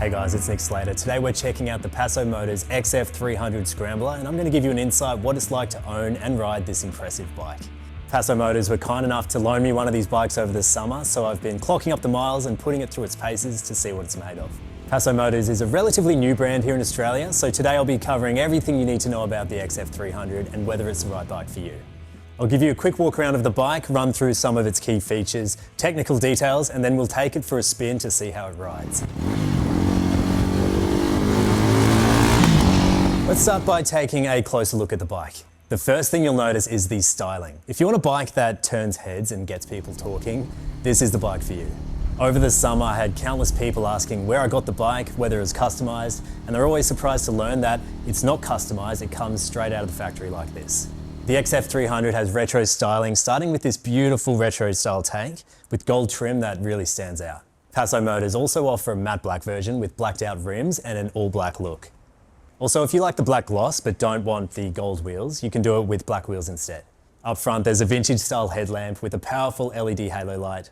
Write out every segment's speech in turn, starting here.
Hey guys, it's Slater. Today we're checking out the Paso Motors XF300 Scrambler, and I'm going to give you an insight what it's like to own and ride this impressive bike. Paso Motors were kind enough to loan me one of these bikes over the summer, so I've been clocking up the miles and putting it through its paces to see what it's made of. Paso Motors is a relatively new brand here in Australia, so today I'll be covering everything you need to know about the XF300 and whether it's the right bike for you. I'll give you a quick walk around of the bike, run through some of its key features, technical details, and then we'll take it for a spin to see how it rides. Let's start by taking a closer look at the bike. The first thing you'll notice is the styling. If you want a bike that turns heads and gets people talking, this is the bike for you. Over the summer, I had countless people asking where I got the bike, whether it was customized, and they're always surprised to learn that it's not customized, it comes straight out of the factory like this. The XF300 has retro styling, starting with this beautiful retro style tank with gold trim that really stands out. Paso Motors also offer a matte black version with blacked out rims and an all black look. Also, if you like the black gloss but don't want the gold wheels, you can do it with black wheels instead. Up front, there's a vintage style headlamp with a powerful LED halo light.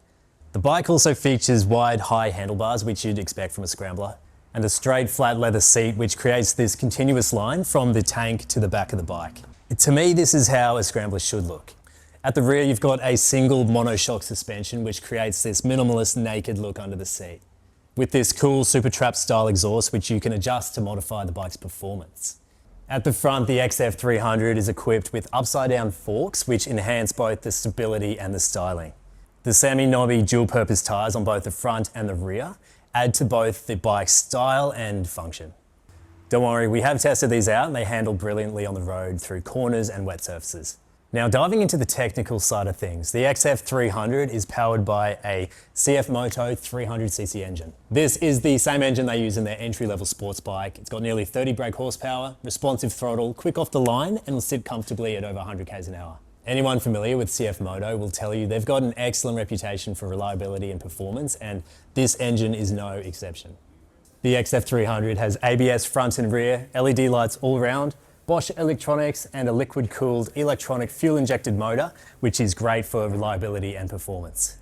The bike also features wide, high handlebars, which you'd expect from a Scrambler, and a straight, flat leather seat, which creates this continuous line from the tank to the back of the bike. To me, this is how a Scrambler should look. At the rear, you've got a single monoshock suspension, which creates this minimalist, naked look under the seat, with this cool Super Trap style exhaust, which you can adjust to modify the bike's performance. At the front, the XF300 is equipped with upside-down forks, which enhance both the stability and the styling. The semi-knobby dual-purpose tyres on both the front and the rear add to both the bike's style and function. Don't worry, we have tested these out and they handle brilliantly on the road through corners and wet surfaces. Now, diving into the technical side of things, the XF300 is powered by a CF Moto 300cc engine. This is the same engine they use in their entry-level sports bike. It's got nearly 30 brake horsepower, responsive throttle, quick off the line, and will sit comfortably at over 100 k's an hour. Anyone familiar with CF Moto will tell you they've got an excellent reputation for reliability and performance, and this engine is no exception. The XF300 has ABS front and rear, LED lights all around, Bosch electronics, and a liquid-cooled electronic fuel-injected motor, which is great for reliability and performance.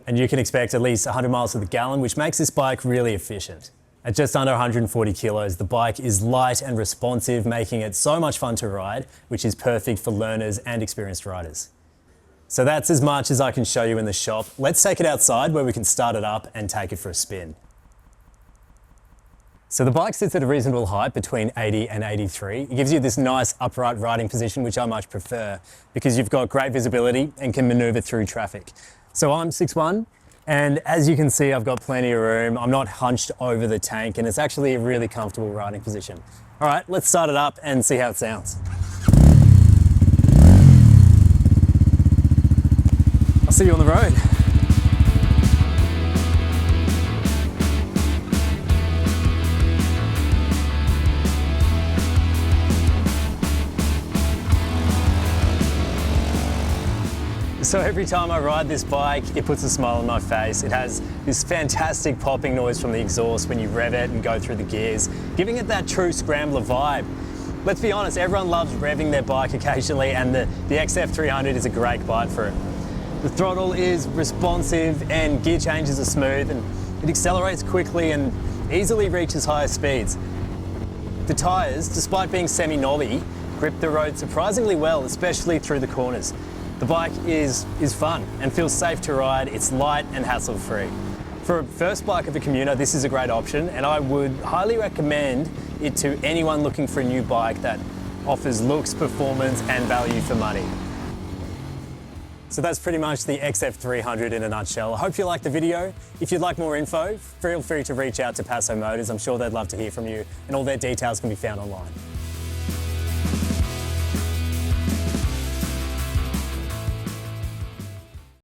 And you can expect at least 100 miles to the gallon, which makes this bike really efficient. At just under 140 kilos, the bike is light and responsive, making it so much fun to ride, which is perfect for learners and experienced riders. So that's as much as I can show you in the shop. Let's take it outside where we can start it up and take it for a spin. So the bike sits at a reasonable height between 80 and 83. It gives you this nice upright riding position, which I much prefer because you've got great visibility and can maneuver through traffic. So I'm 6'1", and as you can see, I've got plenty of room. I'm not hunched over the tank, and it's actually a really comfortable riding position. All right, let's start it up and see how it sounds. I'll see you on the road. So every time I ride this bike, it puts a smile on my face. It has this fantastic popping noise from the exhaust when you rev it and go through the gears, giving it that true Scrambler vibe. Let's be honest, everyone loves revving their bike occasionally, and the XF300 is a great bike for it. The throttle is responsive and gear changes are smooth, and it accelerates quickly and easily reaches higher speeds. The tyres, despite being semi-knobby, grip the road surprisingly well, especially through the corners. The bike is fun and feels safe to ride. It's light and hassle-free. For a first bike of a commuter, this is a great option, and I would highly recommend it to anyone looking for a new bike that offers looks, performance, and value for money. So that's pretty much the XF300 in a nutshell. I hope you liked the video. If you'd like more info, feel free to reach out to Paso Motors. I'm sure they'd love to hear from you, and all their details can be found online.